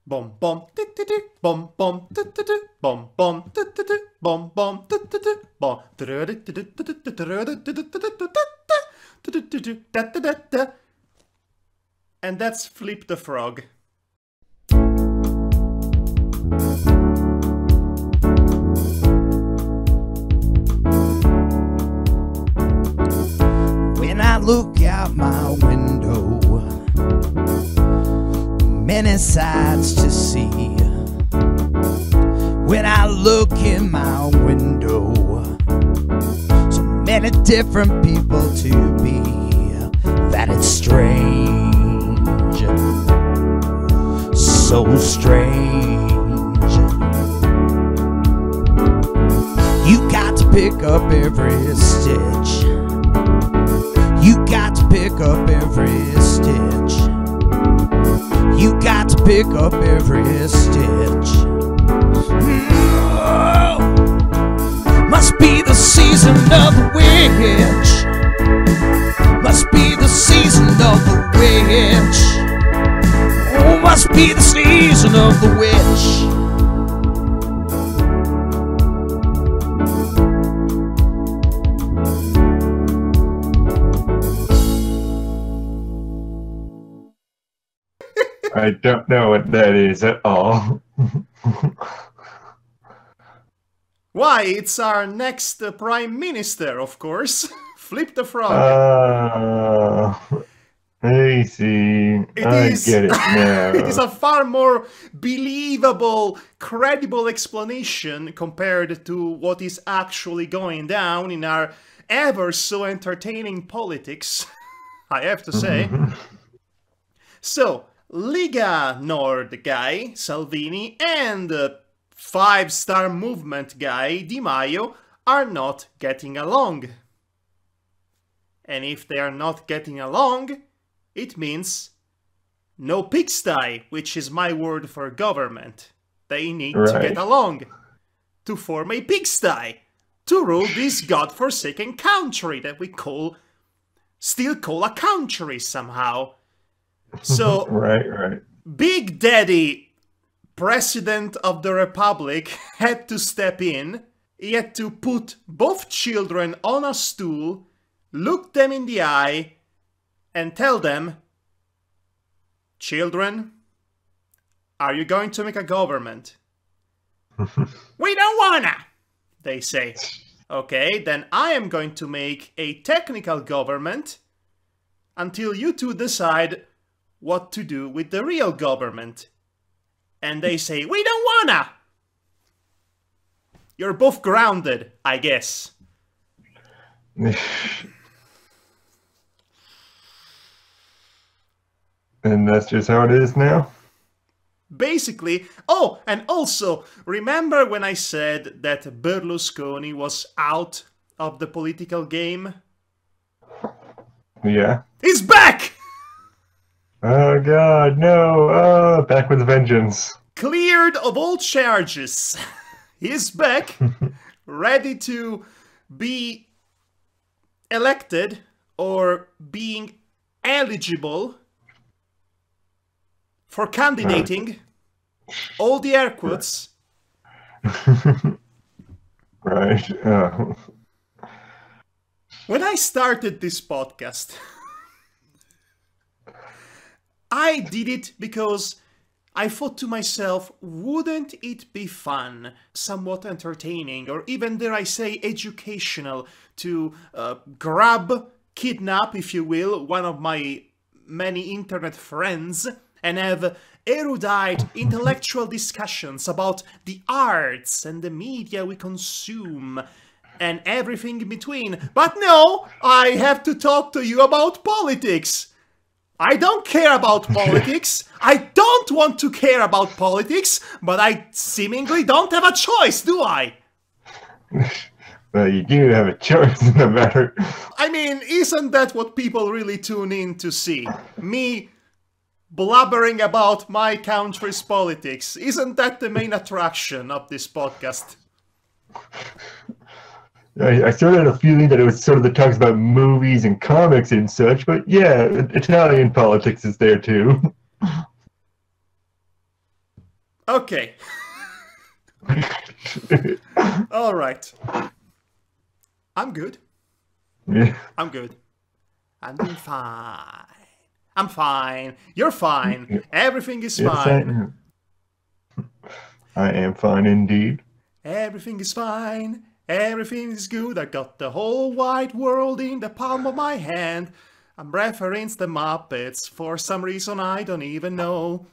Bom bom bom bom bom bom bom bom bom. And that's Flip the Frog. When I look out my window, many sights to see. When I look in my window, so many different people to be, that it's strange, so strange. You got to pick up every stitch. You got to pick up every stitch. You got to pick up every stitch. Must be the season of the witch. Must be the season of the witch. Oh, must be the season of the witch. I don't know what that is at all. Why, it's our next Prime Minister, of course. Flip the Frog. I see. I get it now. It is a far more believable, credible explanation compared to what is actually going down in our ever so entertaining politics, I have to say. So, Liga Nord guy, Salvini, and five-star movement guy, Di Maio, are not getting along. And if they are not getting along, it means no pigsty, which is my word for government. They need to get along to form a pigsty to rule this godforsaken country that we still call a country somehow. So, Big Daddy, President of the Republic, had to step in. He had to put both children on a stool, look them in the eye, and tell them, children, are you going to make a government? We don't wanna, they say. Okay, then I am going to make a technical government until you two decide what to do with the real government. And they say, we don't wanna! You're both grounded, I guess. And that's just how it is now? Basically. Oh, and also, remember when I said that Berlusconi was out of the political game? Yeah. He's back! Oh god, no! Oh, back with a vengeance. Cleared of all charges. He's back, ready to be elected or being eligible for candidating. All the air quotes. Right. When I started this podcast, I did it because I thought to myself, wouldn't it be fun, somewhat entertaining, or even, dare I say, educational, to kidnap, if you will, one of my many internet friends and have erudite intellectual discussions about the arts and the media we consume and everything in between. But no, I have to talk to you about politics. I don't care about politics. I don't want to care about politics, but I seemingly don't have a choice, do I? Well, you do have a choice in the matter. I mean, isn't that what people really tune in to see? Me blubbering about my country's politics. Isn't that the main attraction of this podcast? I sort of had a feeling that it was sort of the talks about movies and comics and such, but yeah, Italian politics is there too. Okay. All right. I'm good. Yeah. I'm good. I'm doing fine. I'm fine. You're fine. Everything is Yes, I fine. am. I am fine indeed. Everything is fine. Everything is good. I got the whole wide world in the palm of my hand. I'm referencing the Muppets for some reason I don't even know.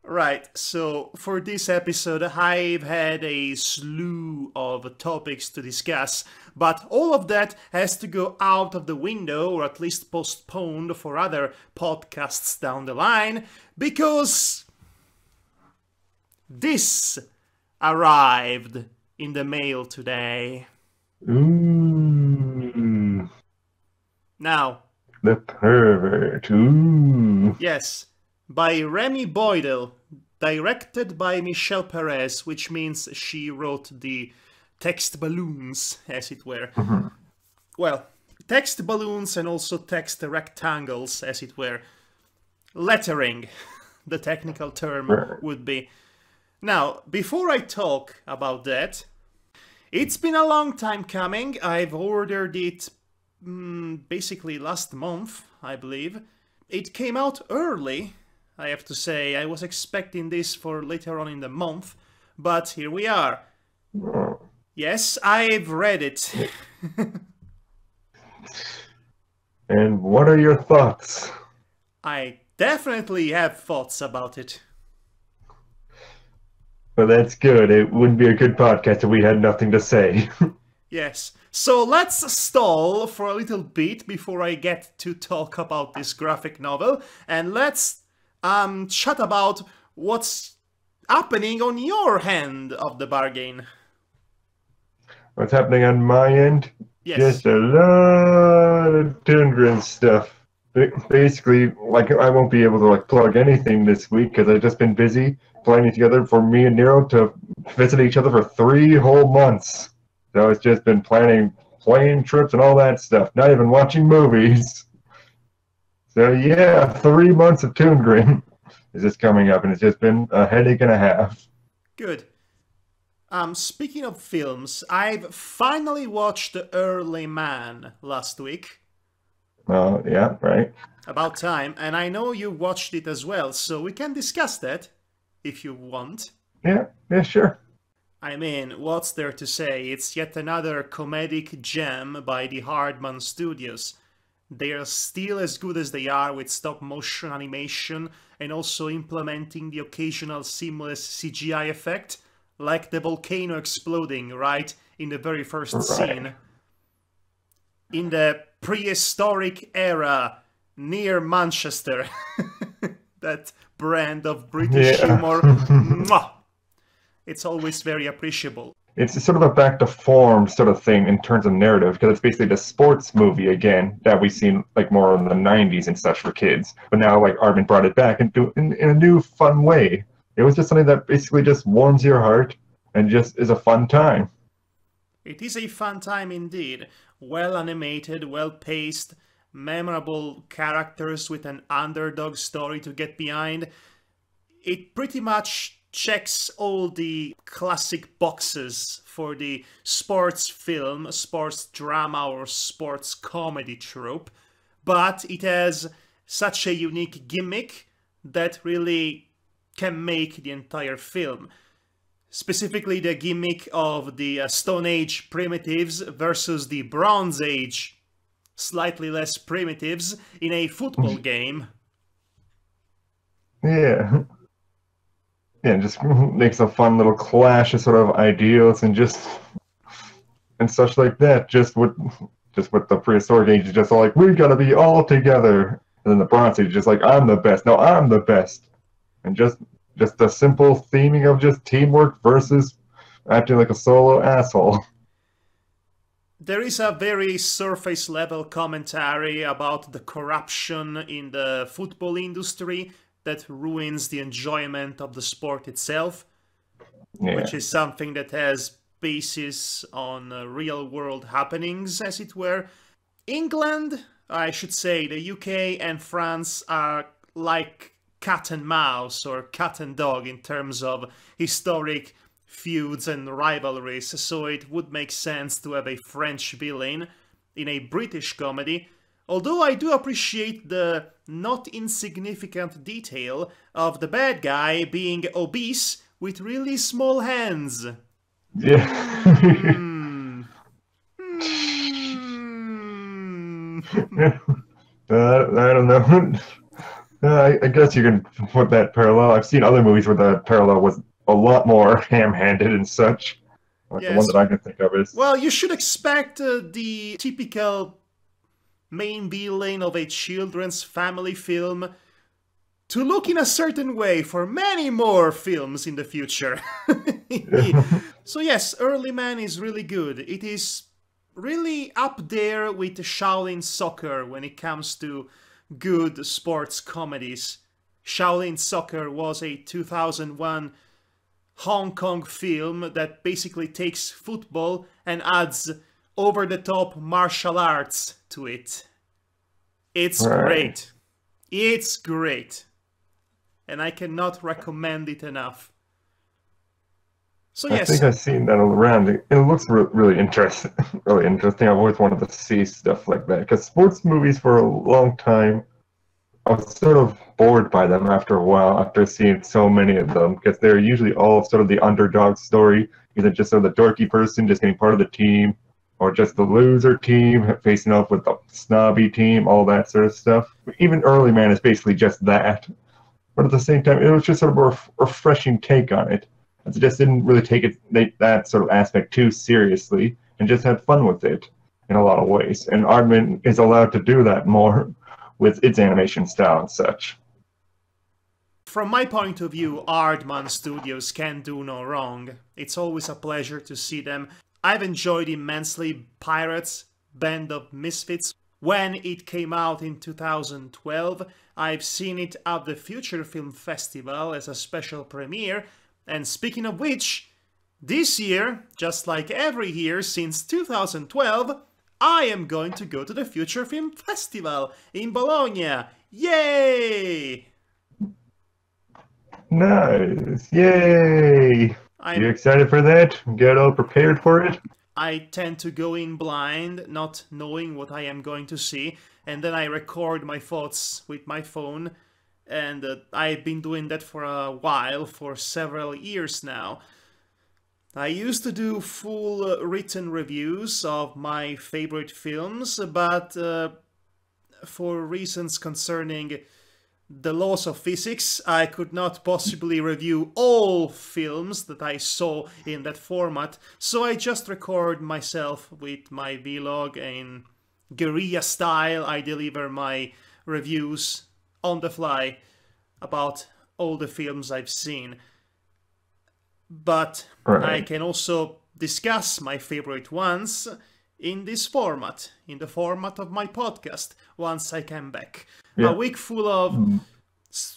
Right, so for this episode I've had a slew of topics to discuss, but all of that has to go out of the window, or at least postponed for other podcasts down the line, because this arrived in the mail today. Ooh. Now, The Pervert. Ooh. yes, by Remy Boydell, directed by Michelle Perez, which means she wrote the text balloons, as it were. Mhm. Well, text balloons and also text rectangles, as it were. Lettering, the technical term Right. would be. Now, before I talk about that, it's been a long time coming. I've ordered it basically last month, I believe. It came out early, I have to say. I was expecting this for later on in the month, but here we are. Oh. Yes, I've read it. And what are your thoughts? I definitely have thoughts about it. Well, that's good. It wouldn't be a good podcast if we had nothing to say. Yes, so let's stall for a little bit before I get to talk about this graphic novel, and let's chat about what's happening on your end of the bargain. What's happening on my end? Yes. Just a lot of Tundra stuff. Basically, like, I won't be able to like plug anything this week because I've just been busy planning together for me and Nero to visit each other for 3 whole months. So it's just been planning plane trips and all that stuff, not even watching movies. So yeah, 3 months of Tundra is just coming up, and it's just been a headache and a half. Good. Speaking of films, I've finally watched The Early Man last week. Oh, yeah, right. About time, and I know you watched it as well, so we can discuss that, if you want. Yeah, sure. I mean, what's there to say? It's yet another comedic gem by the Hardman Studios. They are still as good as they are with stop-motion animation and also implementing the occasional seamless CGI effect, like the volcano exploding right in the very first scene. In the prehistoric era near Manchester. That brand of British humor. Mwah! It's always very appreciable. It's sort of a back to form sort of thing in terms of narrative, because it's basically the sports movie again that we've seen like more in the 90s and such for kids. But now like Armin brought it back in a new fun way. It was just something that basically just warms your heart and just is a fun time. It is a fun time indeed. Well animated, well paced, memorable characters with an underdog story to get behind. It pretty much checks all the classic boxes for the sports film, sports drama, or sports comedy trope, but it has such a unique gimmick that really can make the entire film. Specifically the gimmick of the Stone Age primitives versus the Bronze Age slightly less primitives in a football game. Yeah. Yeah, just makes a fun little clash of sort of ideals and such like that. Just with the prehistoric age, just like, we gotta be all together. And then the Bronze Age, just like, I'm the best. No, I'm the best. And just the simple theming of just teamwork versus acting like a solo asshole. There is a very surface level commentary about the corruption in the football industry that ruins the enjoyment of the sport itself, which is something that has basis on real world happenings, as it were. England, I should say, the UK and France are like cat and mouse or cat and dog in terms of historic feuds and rivalries, so it would make sense to have a French villain in a British comedy, although I do appreciate the not insignificant detail of the bad guy being obese with really small hands. Yeah. I don't know. I guess you can put that parallel. I've seen other movies where the parallel was a lot more ham-handed and such. Like Yes. The one that I can think of is... Well, you should expect the typical main villain of a children's family film to look in a certain way for many more films in the future. So yes, Early Man is really good. It is really up there with Shaolin Soccer when it comes to good sports comedies. Shaolin Soccer was a 2001 Hong Kong film that basically takes football and adds over-the-top martial arts to it. It's great. It's great. And I cannot recommend it enough. So yes. I think I've seen that all around. It looks really interesting. Really interesting. I've always wanted to see stuff like that. Because sports movies for a long time, I was sort of bored by them after a while, after seeing so many of them. Because they're usually all sort of the underdog story. Either just sort of the dorky person just getting part of the team, or just the loser team facing off with the snobby team, all that sort of stuff. Even Early Man is basically just that. But at the same time, it was just sort of a refreshing take on it. It just didn't really take that sort of aspect too seriously, and just had fun with it in a lot of ways. And Aardman is allowed to do that more with its animation style and such. From my point of view, Aardman Studios can do no wrong. It's always a pleasure to see them. I've enjoyed immensely Pirates, Band of Misfits. When it came out in 2012, I've seen it at the Future Film Festival as a special premiere. And speaking of which, this year, just like every year since 2012, I am going to go to the Future Film Festival in Bologna. Yay! Nice! Yay! You excited for that? Get all prepared for it? I tend to go in blind, not knowing what I am going to see, and then I record my thoughts with my phone. And I've been doing that for a while, for several years now. I used to do full written reviews of my favorite films, but for reasons concerning the laws of physics, I could not possibly review all films that I saw in that format, so I just record myself with my vlog in guerrilla style. I deliver my reviews on the fly about all the films I've seen. But I can also discuss my favorite ones in this format, in the format of my podcast, once I come back. Yeah. A week full of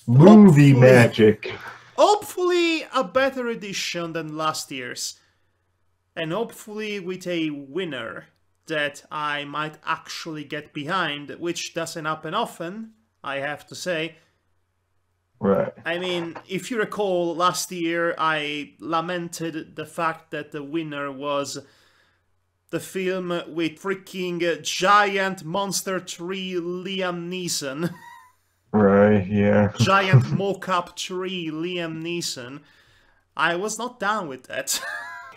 movie magic. Hopefully a better edition than last year's. And hopefully with a winner that I might actually get behind, which doesn't happen often, I have to say. Right. I mean, if you recall, last year I lamented the fact that the winner was the film with freaking giant monster tree Liam Neeson. Right, yeah. Giant mock-up tree Liam Neeson. I was not down with that.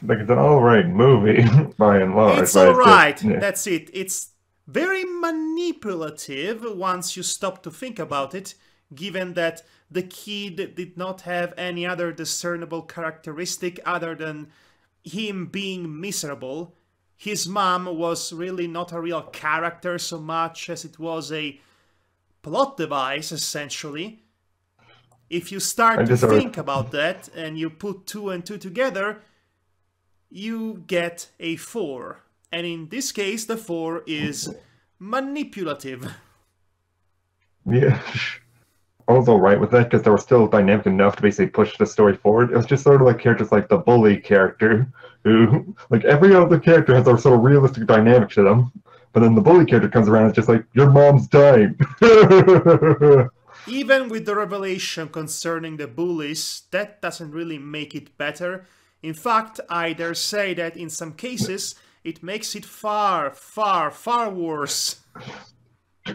Like, it's an alright movie, by and large. It's alright, yeah. That's it. It's very manipulative once you stop to think about it, given that the kid did not have any other discernible characteristic other than him being miserable. His mom was really not a real character so much as it was a plot device, essentially. If you start to think about that and you put 2 and 2 together, you get a 4. And in this case, the 4 is manipulative. Yeah. I was alright with that because they were still dynamic enough to basically push the story forward. It was just sort of like characters like the bully character, who, like, every other character has a sort of realistic dynamic to them, but then the bully character comes around and it's just like, your mom's dying. Even with the revelation concerning the bullies, that doesn't really make it better. In fact, I dare say that in some cases, it makes it far, far, far worse.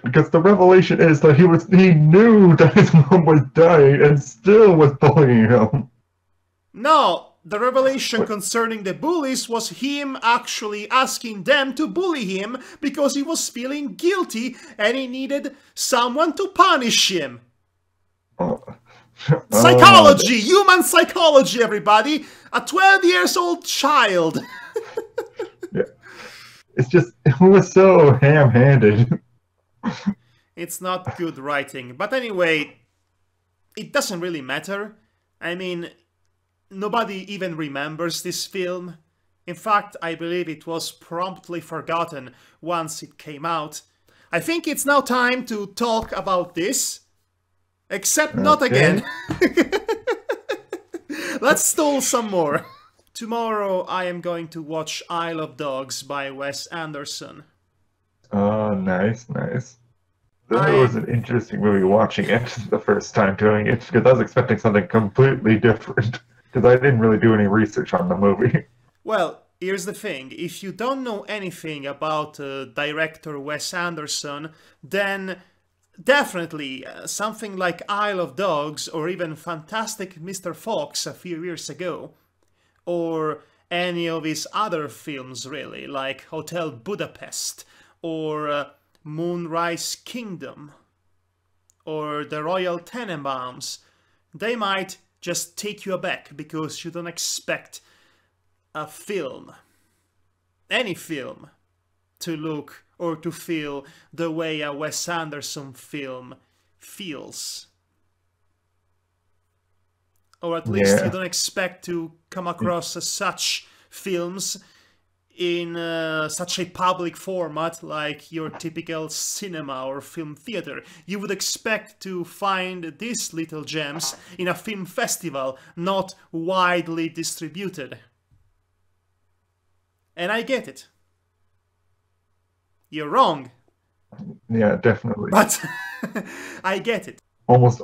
Because the revelation is that he knew that his mom was dying and still was bullying him. No, the revelation concerning the bullies was him actually asking them to bully him because he was feeling guilty and he needed someone to punish him. Psychology! Human psychology, everybody! A 12-year-old child! Yeah. It's just, it was so ham-handed. It's not good writing. But anyway, it doesn't really matter. I mean, nobody even remembers this film. In fact, I believe it was promptly forgotten once it came out. I think it's now time to talk about this. Except not again. Let's stall some more. Tomorrow I am going to watch Isle of Dogs by Wes Anderson. Oh, nice, nice. That was an interesting movie watching it the first time doing it, because I was expecting something completely different, because I didn't really do any research on the movie. Well, here's the thing. If you don't know anything about director Wes Anderson, then definitely something like Isle of Dogs or even Fantastic Mr. Fox a few years ago, or any of his other films really, like Hotel Budapest or Moonrise Kingdom or The Royal Tenenbaums, they might just take you aback because you don't expect a film, any film, to look or to feel the way a Wes Anderson film feels. Or at least you don't expect to come across such films in such a public format like your typical cinema or film theater. You would expect to find these little gems in a film festival, not widely distributed. And I get it. You're wrong. Yeah, definitely. But I get it. Almost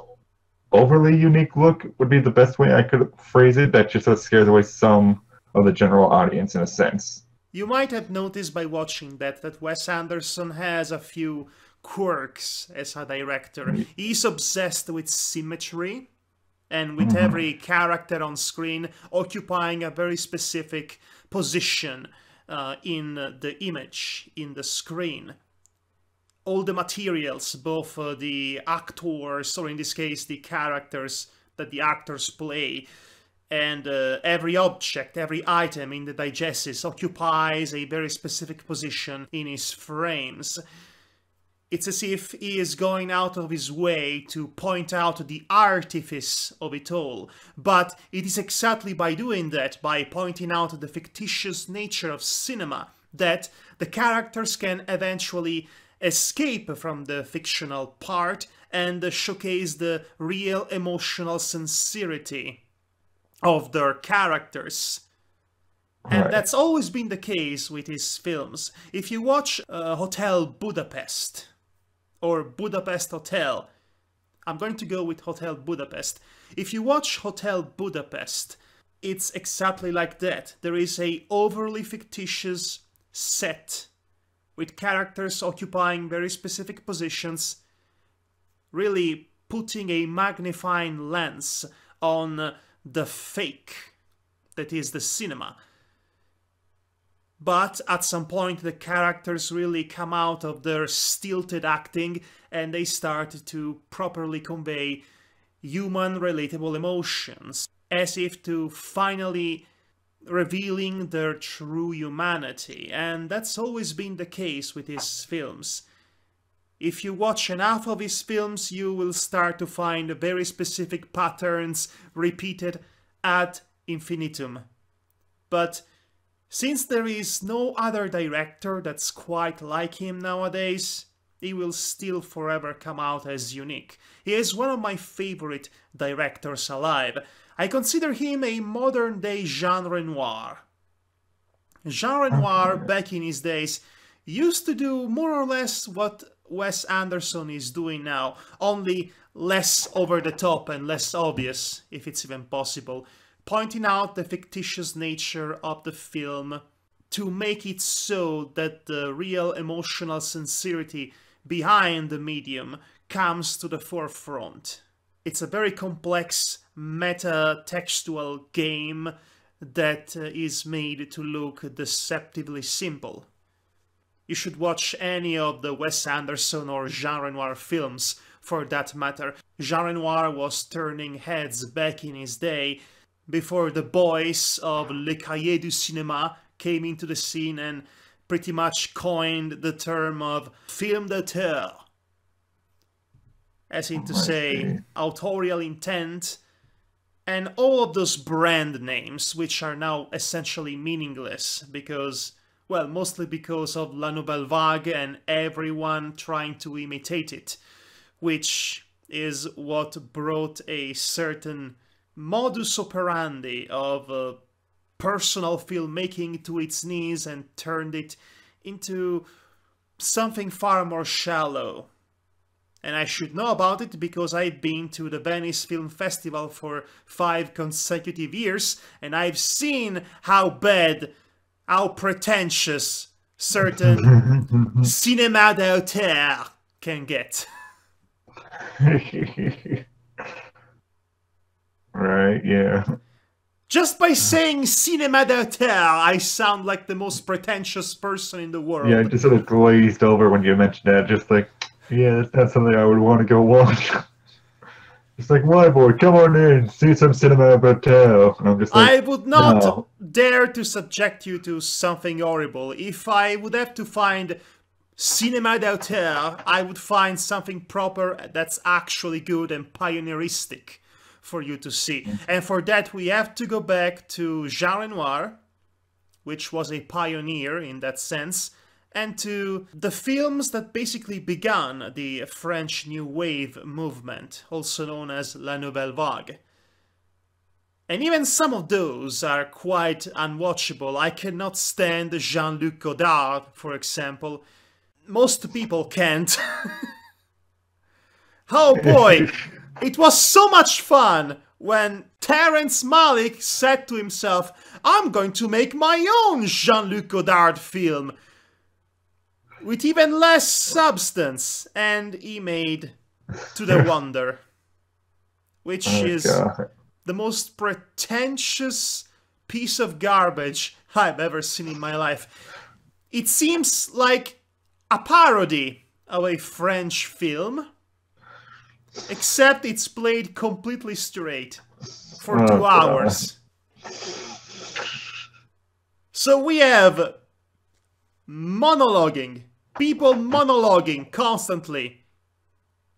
overly unique look would be the best way I could phrase it. That just sort of scares away some of the general audience in a sense. You might have noticed by watching that Wes Anderson has a few quirks as a director. He's obsessed with symmetry and with every character on screen occupying a very specific position in the image, in the screen. All the materials, both the actors, or in this case the characters that the actors play, and every object, every item in the digesis occupies a very specific position in his frames. It's as if he is going out of his way to point out the artifice of it all. But it is exactly by doing that, by pointing out the fictitious nature of cinema, that the characters can eventually escape from the fictional part and showcase the real emotional sincerity of their characters. And that's always been the case with his films. If you watch Hotel Budapest, or Budapest Hotel, I'm going to go with Hotel Budapest. If you watch Hotel Budapest, it's exactly like that. There is a overly fictitious set with characters occupying very specific positions, really putting a magnifying lens on the fake that is the cinema. But at some point the characters really come out of their stilted acting and they start to properly convey human relatable emotions, as if to finally revealing their true humanity. And that's always been the case with his films. If you watch enough of his films, you will start to find very specific patterns repeated ad infinitum. But since there is no other director that's quite like him nowadays, he will still forever come out as unique. He is one of my favorite directors alive. I consider him a modern-day Jean Renoir. Jean Renoir, back in his days, used to do more or less what Wes Anderson is doing now, only less over the top and less obvious, if it's even possible, pointing out the fictitious nature of the film to make it so that the real emotional sincerity behind the medium comes to the forefront. It's a very complex meta-textual game that is made to look deceptively simple. You should watch any of the Wes Anderson or Jean Renoir films, for that matter. Jean Renoir was turning heads back in his day, before the boys of Le Cahiers du Cinéma came into the scene and pretty much coined the term of film d'auteur, as in to say authorial intent, and all of those brand names, which are now essentially meaningless because, well, mostly because of La Nouvelle Vague and everyone trying to imitate it, which is what brought a certain modus operandi of personal filmmaking to its knees and turned it into something far more shallow. And I should know about it because I've been to the Venice Film Festival for 5 consecutive years, and I've seen how bad, how pretentious certain cinéma d'auteur can get. Right, yeah. Just by saying cinéma d'auteur, I sound like the most pretentious person in the world. Yeah, I just sort of glazed over when you mentioned that, just like, yeah, that's not something I would want to go watch. It's like, WhyBoy, come on in, see some cinema d'auteur. And I'm just like, I would not no. dare to subject you to something horrible. If I would have to find cinéma d'auteur, I would find something proper that's actually good and pioneeristic for you to see. And for that, we have to go back to Jean Renoir, which was a pioneer in that sense, and to the films that basically began the French New Wave movement, also known as La Nouvelle Vague. And even some of those are quite unwatchable. I cannot stand Jean-Luc Godard, for example. Most people can't. Oh boy, it was so much fun when Terrence Malick said to himself, I'm going to make my own Jean-Luc Godard film with even less substance, and he made To the Wonder, which is the most pretentious piece of garbage I've ever seen in my life. It seems like a parody of a French film, except it's played completely straight for 2 hours. So we have monologuing, people monologuing constantly.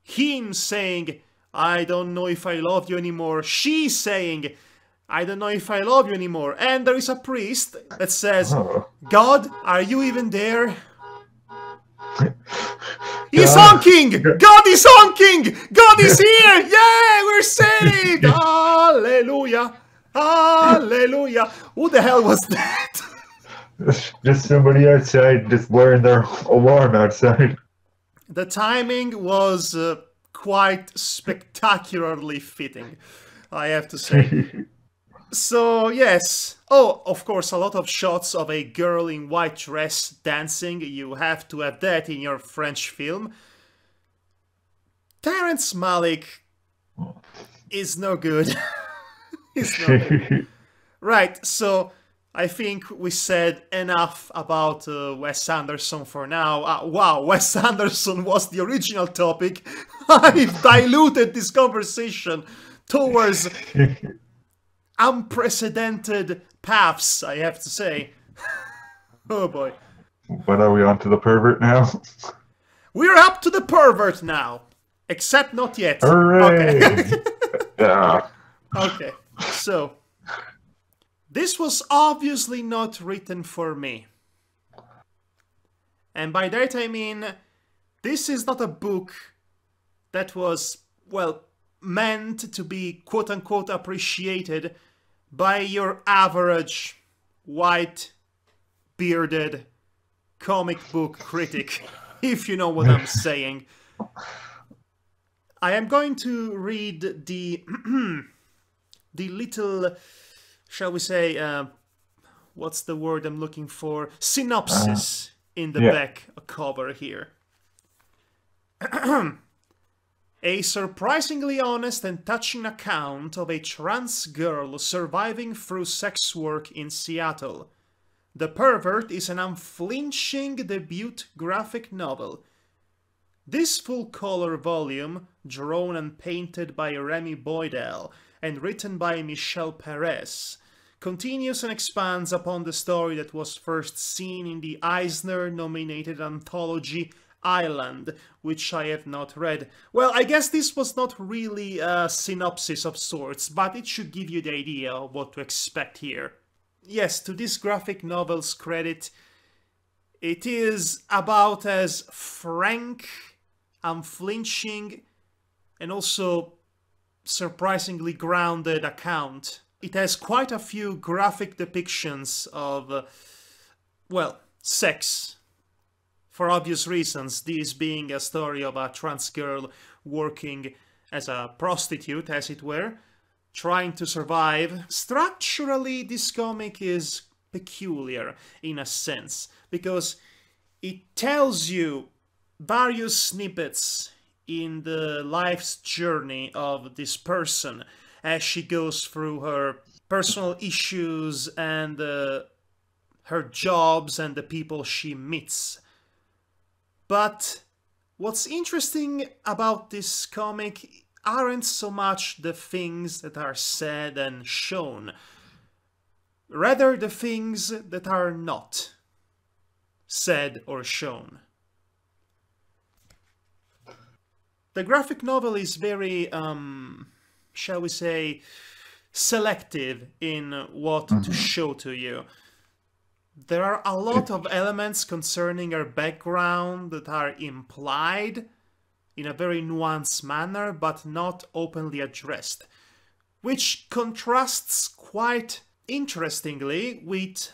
Him saying, I don't know if I love you anymore. She saying, I don't know if I love you anymore. And there is a priest that says, God, are you even there? He's honking! God is honking! God is here! Yeah, we're saved! Hallelujah! Hallelujah! Who the hell was that? Just somebody outside, just wearing their alarm outside. The timing was quite spectacularly fitting, I have to say. So, yes. Oh, of course, a lot of shots of a girl in white dress dancing. You have to have that in your French film. Terrence Malick is no good. He's no good. Right, so I think we said enough about Wes Anderson for now. Wow, Wes Anderson was the original topic. I've diluted this conversation towards unprecedented paths, I have to say. Oh boy. But are we on to the pervert now? We're up to the pervert now. Except not yet. Hooray! Okay. Yeah. Okay, so this was obviously not written for me. And by that I mean, this is not a book that was, well, meant to be quote-unquote appreciated by your average white bearded comic book critic. if you know what I'm saying. I am going to read the the little, shall we say, what's the word I'm looking for? Synopsis in the back cover here. A surprisingly honest and touching account of a trans girl surviving through sex work in Seattle. The Pervert is an unflinching debut graphic novel. This full-color volume, drawn and painted by Remy Boydell and written by Michel Perez, continues and expands upon the story that was first seen in the Eisner-nominated anthology Island, which I have not read. Well, I guess this was not really a synopsis of sorts, but it should give you the idea of what to expect here. Yes, to this graphic novel's credit, it is about as frank, unflinching, and also surprisingly grounded account. It has quite a few graphic depictions of, well, sex. For obvious reasons, this being a story of a trans girl working as a prostitute, as it were, trying to survive. Structurally, this comic is peculiar in a sense, because it tells you various snippets in the life's journey of this person as she goes through her personal issues and her jobs and the people she meets. But what's interesting about this comic aren't so much the things that are said and shown, rather the things that are not said or shown. The graphic novel is very, shall we say, selective in what to show to you. There are a lot of elements concerning her background that are implied in a very nuanced manner, but not openly addressed, which contrasts quite interestingly with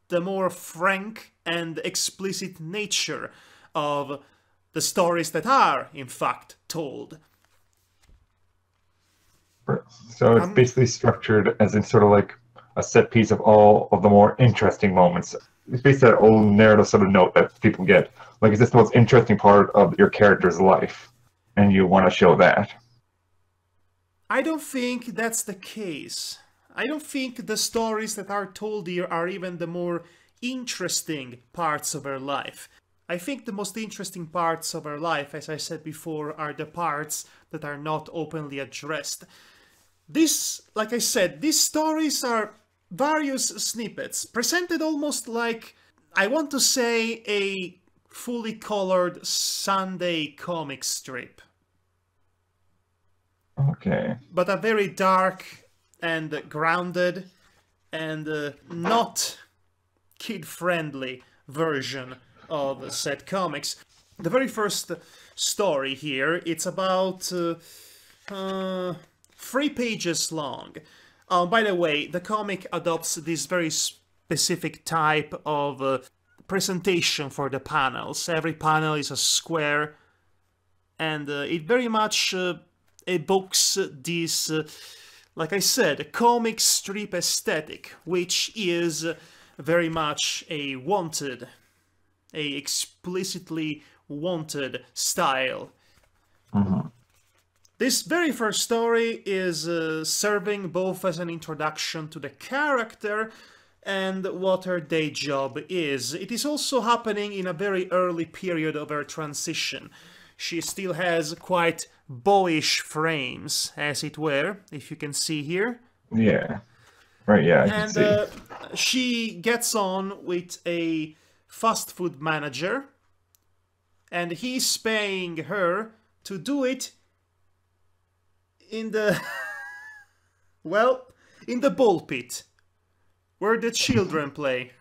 the more frank and explicit nature of the stories that are, in fact, told. So it's basically structured as in sort of like a set piece of all of the more interesting moments. It's basically that old narrative sort of note that people get. Like, is this the most interesting part of your character's life? And you want to show that. I don't think that's the case. I don't think the stories that are told here are even the more interesting parts of her life. I think the most interesting parts of her life, as I said before, are the parts that are not openly addressed. This, like I said, these stories are various snippets, presented almost like, I want to say, a fully colored Sunday comic strip. Okay. But a very dark and grounded and not kid-friendly version of said comics. The very first story here, it's about 3 pages long. By the way, the comic adopts this very specific type of presentation for the panels. Every panel is a square, and it very much evokes this, like I said, comic strip aesthetic, which is very much a explicitly wanted style. Mm-hmm. This very first story is serving both as an introduction to the character and what her day job is. It is also happening in a very early period of her transition. She still has quite boyish frames, as it were, if you can see here. Yeah. Right, yeah, I can see. And she gets on with a fast food manager, and he's paying her to do it in the, well, in the ball pit, where the children play.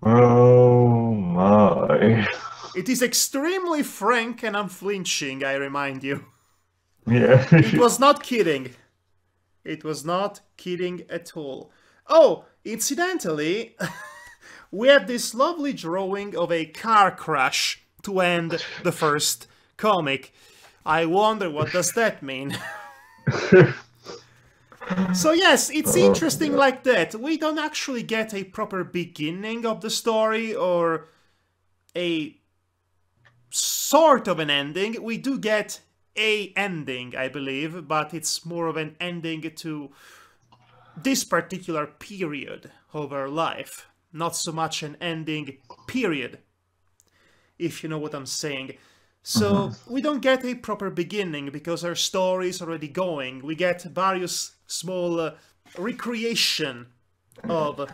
Oh my. It is extremely frank and unflinching, I remind you. Yeah. It was not kidding. It was not kidding at all. Oh, incidentally, we have this lovely drawing of a car crash to end the first comic. I wonder what does that mean? So yes, it's interesting like that. We don't actually get a proper beginning of the story or a sort of an ending. We do get a ending, I believe, but it's more of an ending to this particular period of her life. Not so much an ending, period, if you know what I'm saying. So we don't get a proper beginning because her story is already going. We get various small recreation of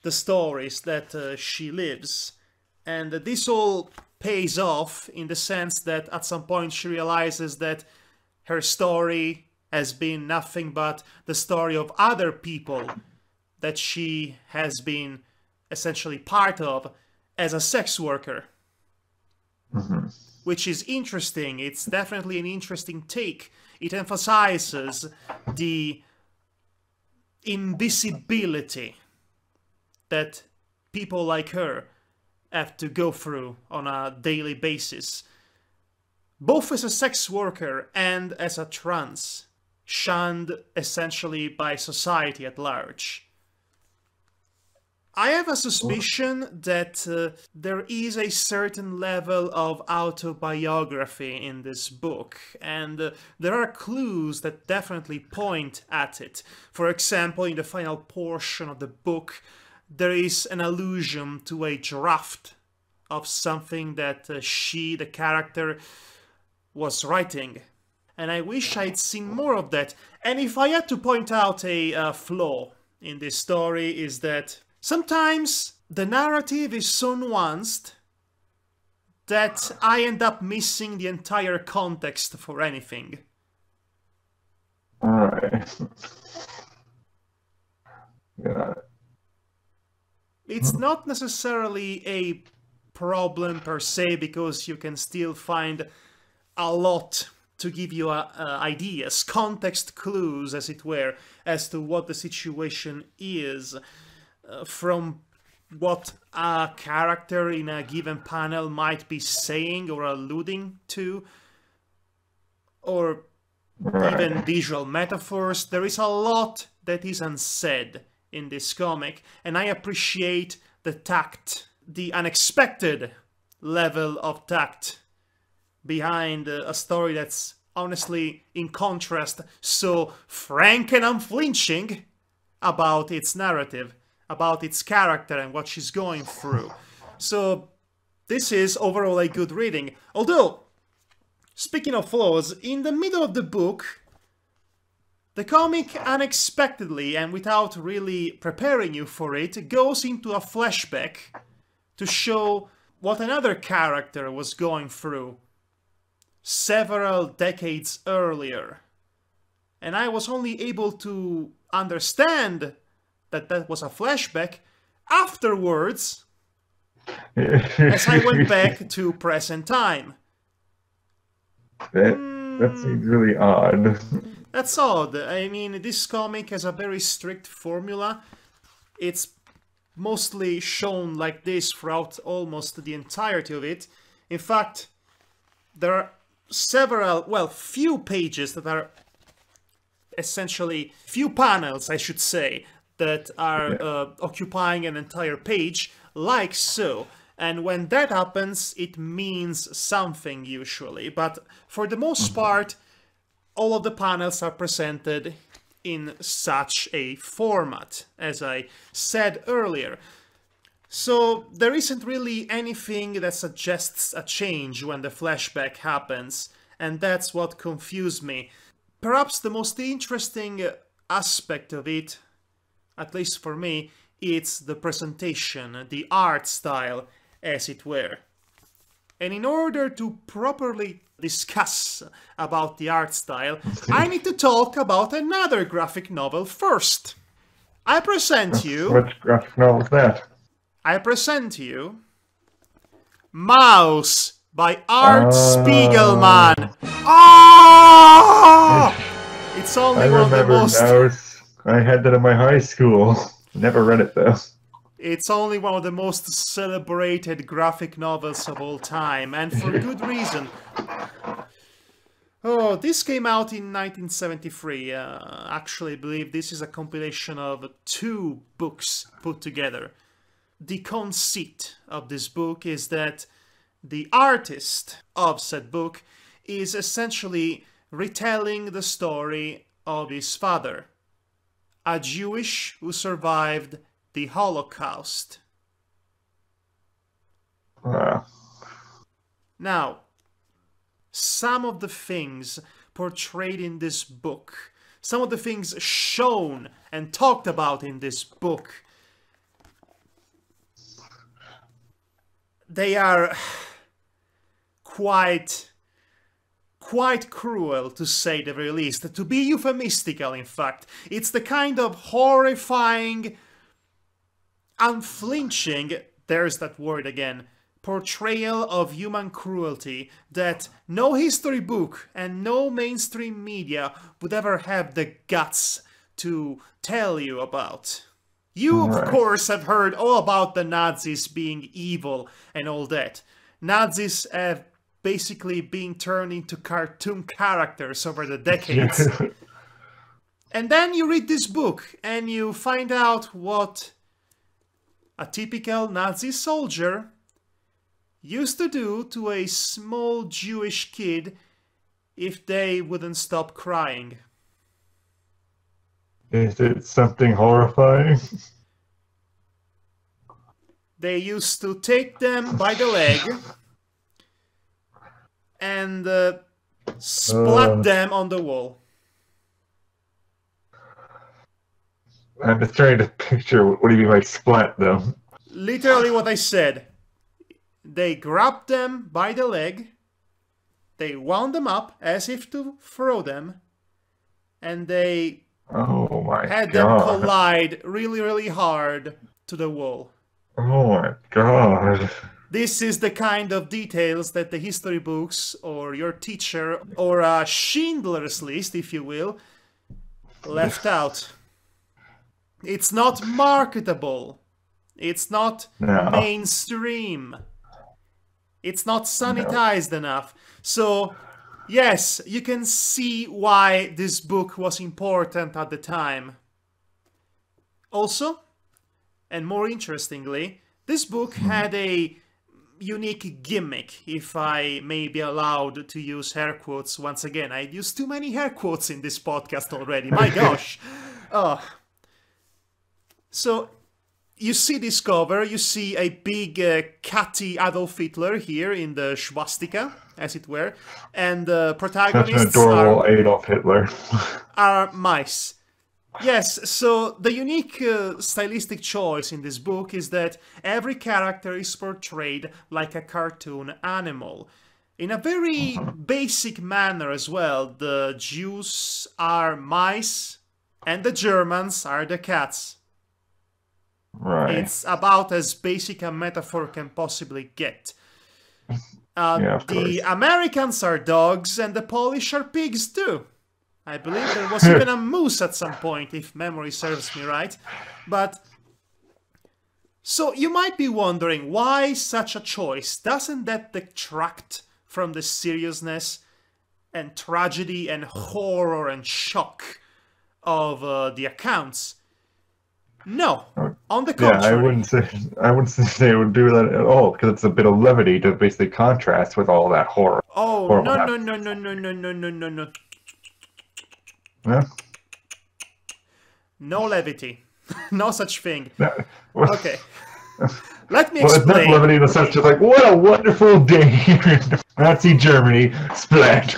the stories that she lives. And this all pays off in the sense that at some point she realizes that her story has been nothing but the story of other people that she has been essentially part of as a sex worker. Which is interesting. It's definitely an interesting take. It emphasizes the invisibility that people like her have to go through on a daily basis. Both as a sex worker and as a trans, shunned essentially by society at large. I have a suspicion that there is a certain level of autobiography in this book, and there are clues that definitely point at it. For example, in the final portion of the book, there is an allusion to a draft of something that she, the character, was writing. And I wish I'd seen more of that. And if I had to point out a flaw in this story, is that sometimes the narrative is so nuanced that I end up missing the entire context for anything. Alright. Yeah. It's not necessarily a problem per se, because you can still find a lot to give you ideas, context clues, as it were, as to what the situation is. From what a character in a given panel might be saying or alluding to, or even visual metaphors. There is a lot that is unsaid in this comic, and I appreciate the tact, the unexpected level of tact behind a story that's honestly, in contrast, so frank and unflinching about its narrative, about its character and what she's going through. So this is overall a good reading. Although, speaking of flaws, in the middle of the book, the comic unexpectedly and without really preparing you for it goes into a flashback to show what another character was going through several decades earlier. And I was only able to understand that that was a flashback afterwards, as I went back to present time. That seems really odd. That's odd. I mean, this comic has a very strict formula. It's mostly shown like this throughout almost the entirety of it. In fact, there are several, well, few pages that are essentially, few panels, I should say, that are occupying an entire page, like so. And when that happens, it means something usually. But for the most part, all of the panels are presented in such a format, as I said earlier. So there isn't really anything that suggests a change when the flashback happens, and that's what confused me. Perhaps the most interesting aspect of it, at least for me, it's the presentation, the art style, as it were. And in order to properly discuss about the art style, I need to talk about another graphic novel first. I present you... Which graphic novel is that? I present you Mouse by Art Spiegelman. Oh! It's only one of the most... Mouse. I had that in my high school. Never read it though. It's only one of the most celebrated graphic novels of all time, and for good reason. Oh, this came out in 1973. Actually, I believe this is a compilation of 2 books put together. The conceit of this book is that the artist of said book is essentially retelling the story of his father, a Jewish who survived the Holocaust. Now, some of the things portrayed in this book, some of the things shown and talked about in this book, they are quite cruel, to say the very least, to be euphemistical, in fact. It's the kind of horrifying, unflinching, there's that word again, portrayal of human cruelty that no history book and no mainstream media would ever have the guts to tell you about. You, of course, have heard all about the Nazis being evil and all that. Nazis have basically been turned into cartoon characters over the decades. And then you read this book and you find out what a typical Nazi soldier used to do to a small Jewish kid if they wouldn't stop crying. Is it something horrifying? They used to take them by the leg and splat them on the wall. I'm just trying to picture what do you mean by splat them? Literally what I said. They grabbed them by the leg, they wound them up as if to throw them, and they had them collide really, really hard to the wall. Oh my god. This is the kind of details that the history books, or your teacher, or a Schindler's List, if you will, left out. It's not marketable. It's not mainstream. It's not sanitized enough. So, yes, you can see why this book was important at the time. Also, and more interestingly, this book had a unique gimmick, if I may be allowed to use hair quotes once again. I used too many hair quotes in this podcast already, my gosh. So, you see this cover, you see a big catty Adolf Hitler here in the swastika, as it were, and the protagonists Such an adorable Adolf Hitler. are mice. Yes, so the unique stylistic choice in this book is that every character is portrayed like a cartoon animal. In a very basic manner as well. The Jews are mice, and the Germans are the cats. Right. It's about as basic a metaphor can possibly get. The Americans are dogs, and the Polish are pigs too. I believe there was even a moose at some point, if memory serves me right. But, so you might be wondering, why such a choice? Doesn't that detract from the seriousness and tragedy and horror and shock of the accounts? No, on the contrary. Yeah, I wouldn't say it would do that at all, because it's a bit of levity to basically contrast with all that horror. Oh, no. Yeah? No levity. No such thing. No. Okay. Let me Well, it's explain. not levity in the sense of like, what a wonderful day here in Nazi Germany. Splat.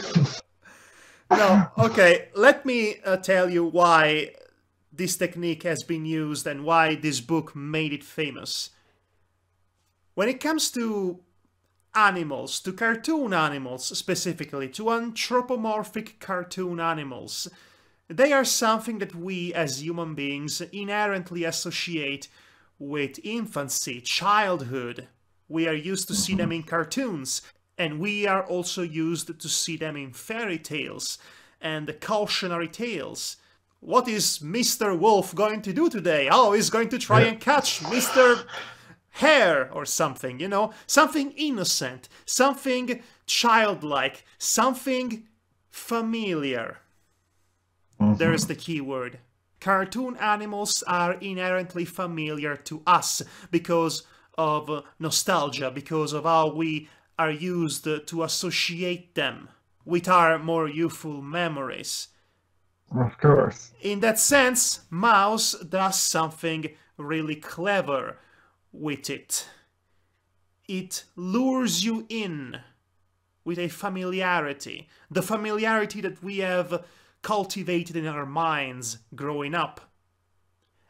No, okay. Let me tell you why this technique has been used and why this book made it famous. When it comes to animals, to cartoon animals specifically, to anthropomorphic cartoon animals, they are something that we as human beings inherently associate with infancy, childhood. We are used to see them in cartoons, and we are also used to see them in fairy tales and cautionary tales. what is Mr. Wolf going to do today? Oh, he's going to try and catch Mr. Hare or something, you know? Something innocent, something childlike, something familiar. There's the key word. Cartoon animals are inherently familiar to us because of nostalgia, because of how we are used to associate them with our more youthful memories. Of course. In that sense, Mouse does something really clever with it. It lures you in with a familiarity. The familiarity that we have cultivated in our minds growing up.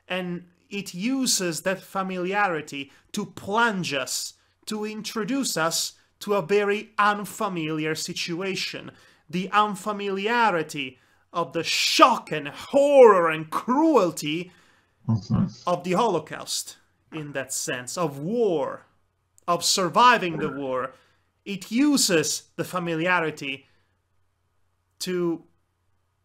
And it uses that familiarity to plunge us, to introduce us to a very unfamiliar situation. The unfamiliarity of the shock and horror and cruelty of the Holocaust, in that sense, of war, of surviving the war. It uses the familiarity to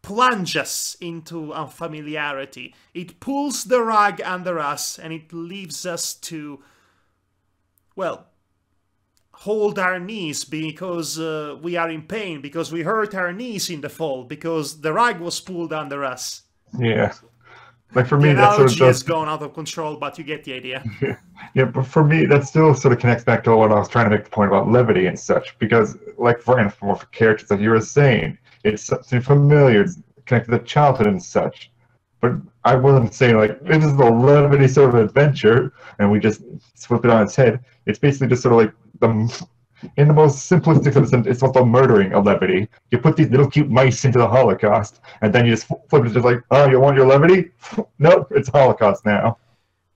plunge us into unfamiliarity. It pulls the rug under us and it leaves us to, well, hold our knees because we are in pain, because we hurt our knees in the fall, because the rug was pulled under us. Yeah. Like for me, the that analogy sort of has gone out of control, but you get the idea. Yeah, but for me, that still sort of connects back to what I was trying to make the point about levity and such. Because, like for anthropomorphic characters, like you were saying, it's something familiar, it's connected to childhood and such. But I wasn't saying, like, this is a levity sort of adventure, and we just flip it on its head. It's basically just sort of like, in the most simplistic sense, it's also murdering a levity. You put these little cute mice into the Holocaust, and then you just flip it, just like, oh, you want your levity? Nope, it's Holocaust now.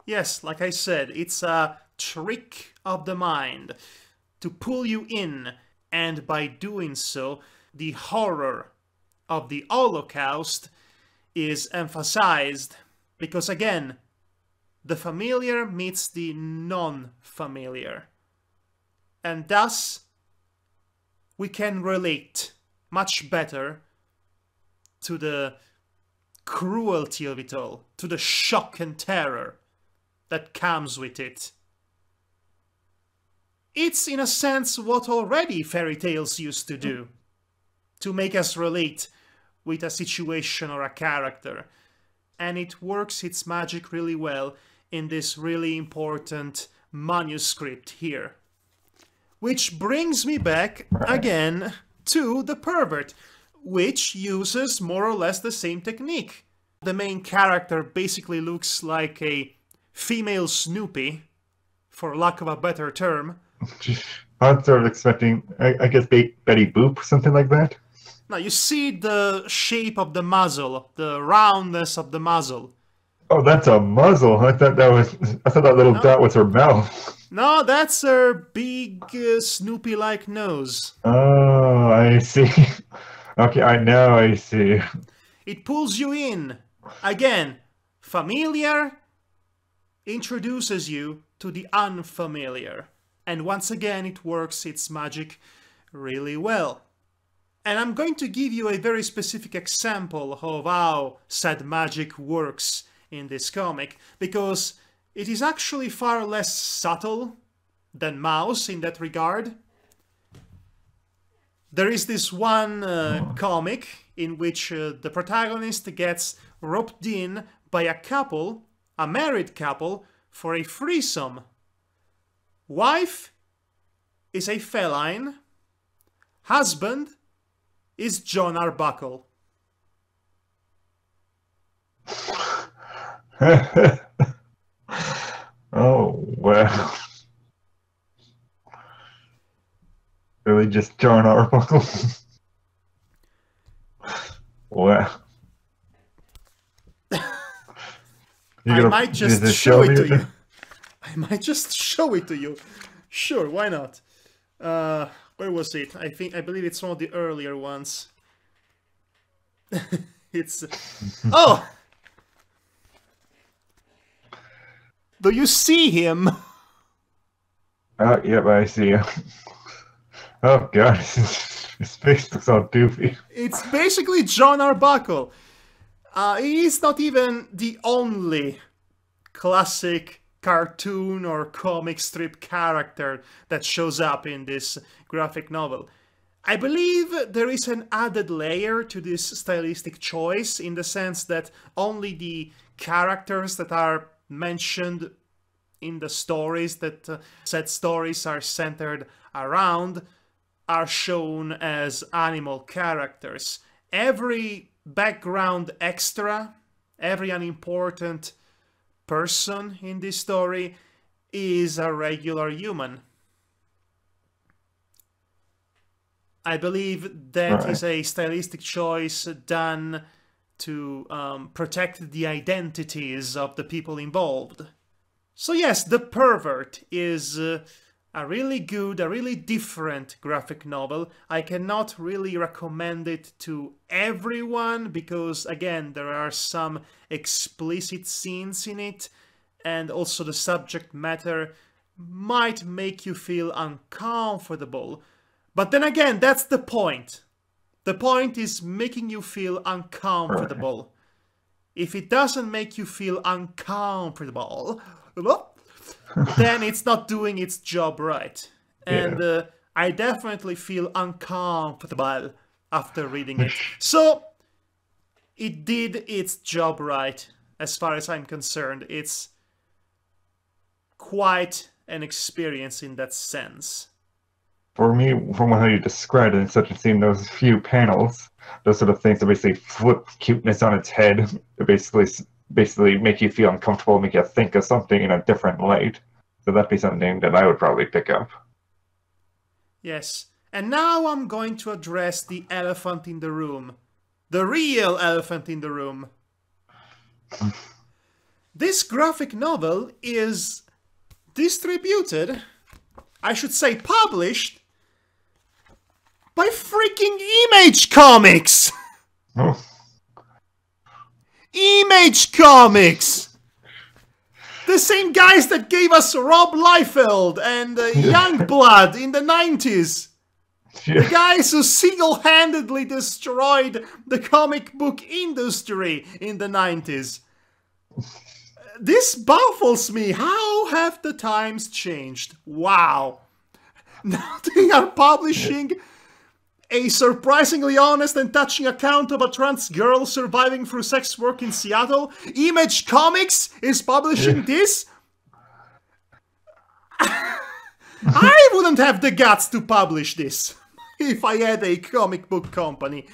Yes, like I said, it's a trick of the mind to pull you in, and by doing so, the horror of the Holocaust is emphasized, because again, the familiar meets the non-familiar. And thus, we can relate much better to the cruelty of it all, to the shock and terror that comes with it. It's, in a sense, what already fairy tales used to do, to make us relate with a situation or a character. And it works its magic really well in this really important manuscript here. Which brings me back again to the Pervert, which uses more or less the same technique. The main character basically looks like a female Snoopy, for lack of a better term. I'm sort of expecting, I guess, Betty Boop, something like that. Now you see the shape of the muzzle, the roundness of the muzzle. Oh, that's a muzzle. I thought that little dot was her mouth. No, that's her big Snoopy-like nose. Oh, I see. Okay, I see. It pulls you in. Again, familiar introduces you to the unfamiliar. And once again, it works its magic really well. And I'm going to give you a very specific example of how said magic works in this comic, because it is actually far less subtle than Mouse in that regard. There is this one comic in which the protagonist gets roped in by a couple, a married couple, for a threesome. Wife is a feline, husband is John Arbuckle. Oh, well. Really just John Arbuckle? Well. I might just show it to you. I might just show it to you. Sure, why not? Where was it? I believe it's one of the earlier ones. It's... Oh! Do you see him? Yep, I see him. Oh god, his face looks all doofy. It's basically John Arbuckle. He is not even the only classic cartoon or comic strip character that shows up in this graphic novel. I believe there is an added layer to this stylistic choice in the sense that only the characters that are mentioned in the stories that said stories are centered around are shown as animal characters. Every background extra, every unimportant person in this story is a regular human. I believe that is a stylistic choice done to protect the identities of the people involved. So yes, The Pervert is a really good, a really different graphic novel. I cannot really recommend it to everyone because, again, there are some explicit scenes in it, and also the subject matter might make you feel uncomfortable. But then again, that's the point. The point is making you feel uncomfortable. If it doesn't make you feel uncomfortable, then it's not doing its job right. And I definitely feel uncomfortable after reading it. So it did its job right, as far as I'm concerned. It's quite an experience in that sense. For me, from how you described it in such a scene, those few panels, those sort of things that basically flip cuteness on its head, to basically make you feel uncomfortable, make you think of something in a different light. So that'd be something that I would probably pick up. Yes. And now I'm going to address the elephant in the room. The real elephant in the room. This graphic novel is distributed, I should say published, by freaking Image Comics! Oh. Image Comics! The same guys that gave us Rob Liefeld and Youngblood in the 90s. The guys who single-handedly destroyed the comic book industry in the 90s. This baffles me. How have the times changed? Wow. Now they are publishing a surprisingly honest and touching account of a trans girl surviving through sex work in Seattle. Image Comics is publishing this? I wouldn't have the guts to publish this if I had a comic book company.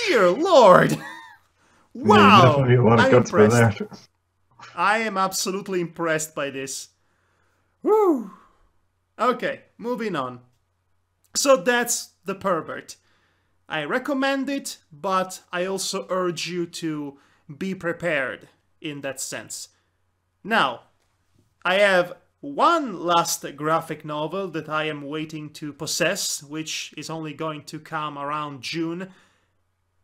Dear Lord. Wow. Definitely a lot of guts for that. I am absolutely impressed by this. Woo! Okay, moving on. So that's The Pervert. I recommend it, but I also urge you to be prepared in that sense. Now, I have one last graphic novel that I am waiting to possess, which is only going to come around June.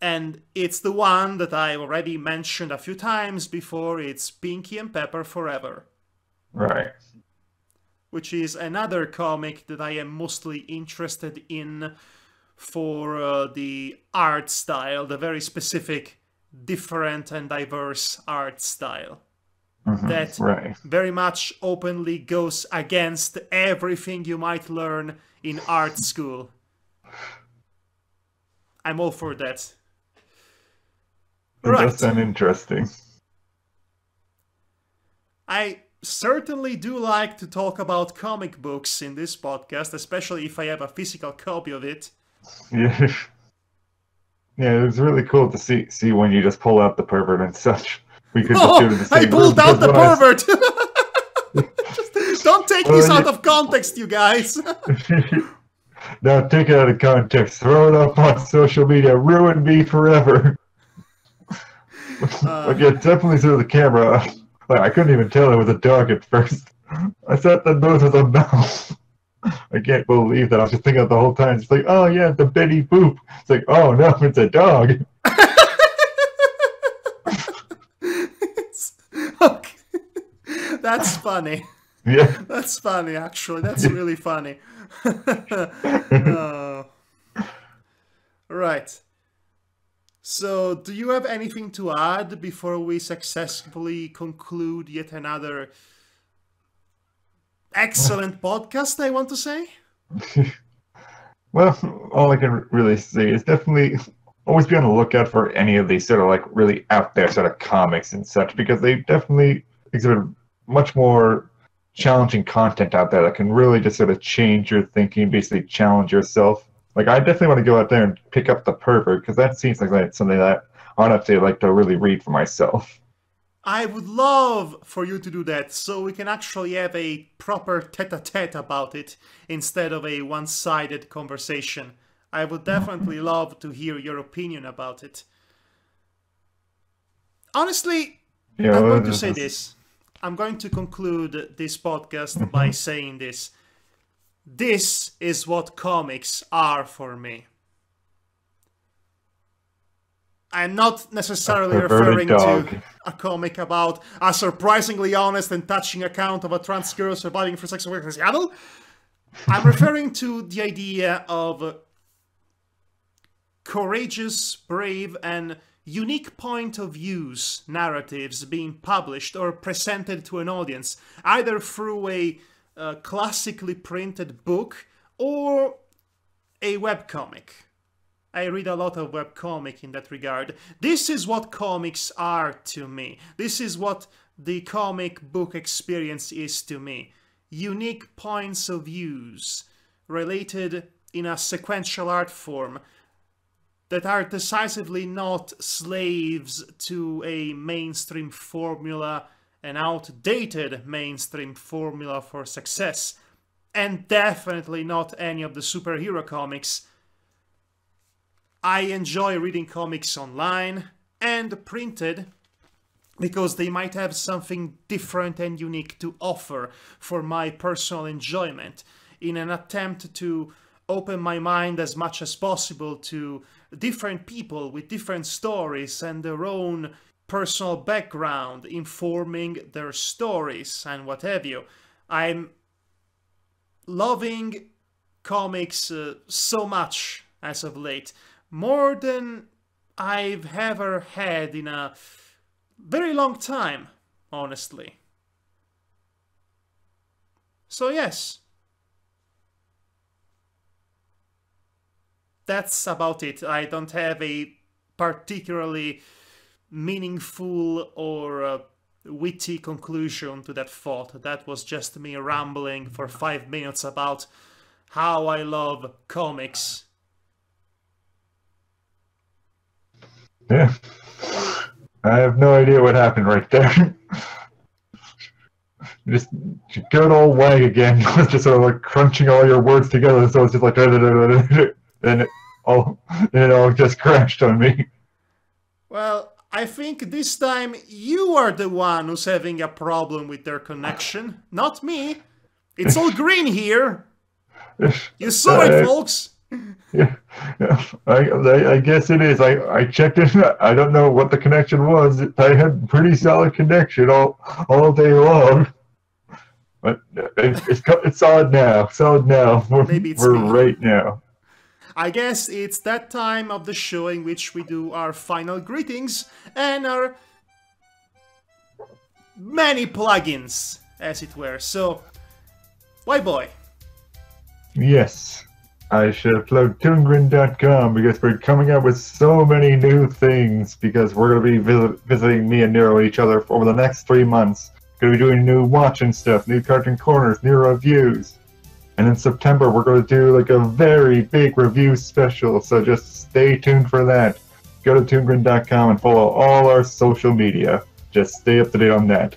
And it's the one that I already mentioned a few times before. It's Pinky and Pepper Forever. Right. Which is another comic that I am mostly interested in for the art style, the very specific, different and diverse art style. That very much openly goes against everything you might learn in art school. I'm all for that. It does sound interesting. I certainly do like to talk about comic books in this podcast, especially if I have a physical copy of it. Yeah. Yeah, it was really cool to see when you just pull out The Pervert and such. We could just do it in the same I pulled out The Pervert! Just don't take this out of context, you guys! Now take it out of context, throw it up on social media, ruin me forever. Like, yeah, definitely through the camera. Like, I couldn't even tell it was a dog at first. I thought that nose was a mouse. I can't believe that. I was just thinking of the whole time. It's like, oh yeah, the Betty Boop. It's like, oh no, it's a dog. Okay. That's funny. Yeah. That's funny, actually. That's really funny. Right. So, do you have anything to add before we successfully conclude yet another excellent podcast, I want to say? Well, all I can really say is definitely always be on the lookout for any of these sort of like really out there sort of comics and such, because they definitely exhibit much more challenging content out there that can really just sort of change your thinking, basically challenge yourself. Like, I definitely want to go out there and pick up the Pervert, because that seems like something that I'd have to like to really read for myself. I would love for you to do that, so we can actually have a proper tete-a-tete about it instead of a one-sided conversation. I would definitely love to hear your opinion about it. Honestly, Yeah, I'm well, going to say this. I'm going to conclude this podcast by saying this. This is what comics are for me. I'm not necessarily referring to a comic about a surprisingly honest and touching account of a trans girl surviving for sex work in Seattle. I'm referring to the idea of courageous, brave, and unique point of views narratives being published or presented to an audience, either through a classically printed book or a webcomic. I read a lot of webcomic in that regard. This is what comics are to me. This is what the comic book experience is to me. Unique points of views related in a sequential art form that are decisively not slaves to a mainstream formula, an outdated mainstream formula for success, and definitely not any of the superhero comics. I enjoy reading comics online and printed because they might have something different and unique to offer for my personal enjoyment, in an attempt to open my mind as much as possible to different people with different stories and their own personal background informing their stories and what have you. I'm loving comics so much as of late, more than I've ever had in a very long time, honestly. So yes, that's about it. I don't have a particularly meaningful or witty conclusion to that thought. That was just me rambling for 5 minutes about how I love comics. Yeah. I have no idea what happened right there. Just good old wag again. Just sort of like crunching all your words together, so it's just like and it all just crashed on me. Well, I think this time you are the one who's having a problem with their connection, not me. It's all green here. You saw it, folks. Yeah, I guess it is. I checked it. I don't know what the connection was. I had pretty solid connection all day long. But it's solid now. Solid now. We're right now. I guess it's that time of the show in which we do our final greetings and our many plugins, as it were. So, WhyBoy. Yes. I should have plugged Toongrin.com because we're coming up with so many new things, because we're going to be visiting me and Nero each other over the next 3 months. Going to be doing new watching stuff, new cartoon corners, new reviews. And in September, we're going to do like a very big review special, so just stay tuned for that. Go to Toongrin.com and follow all our social media. Just stay up to date on that.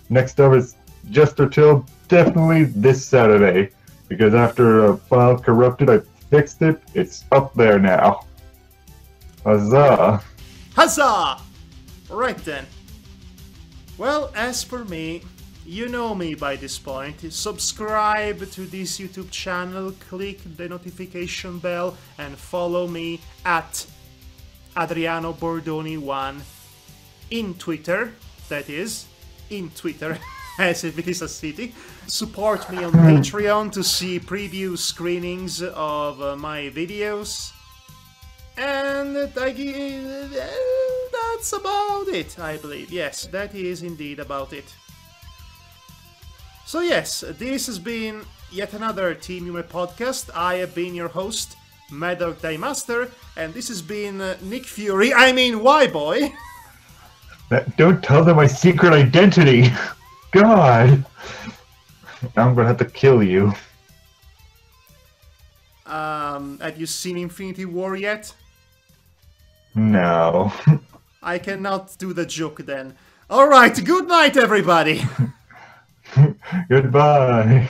Next up is Just Until definitely this Saturday, because after a file corrupted, I fixed it. It's up there now. Huzzah! Huzzah! Right then. Well, as for me, you know me by this point. Subscribe to this YouTube channel, click the notification bell, and follow me at Adriano Bordoni1 in Twitter, that is, in Twitter, as if it is a city. Support me on Patreon to see preview screenings of my videos. And that's about it, I believe. Yes, that is indeed about it. So yes, this has been yet another Team Yume podcast. I have been your host, Madhog Master, and this has been Nick Fury, I mean WhyBoy. Don't tell them my secret identity! God! Now I'm gonna have to kill you. Have you seen Infinity War yet? No. I cannot do the joke then. Alright, good night everybody! Goodbye.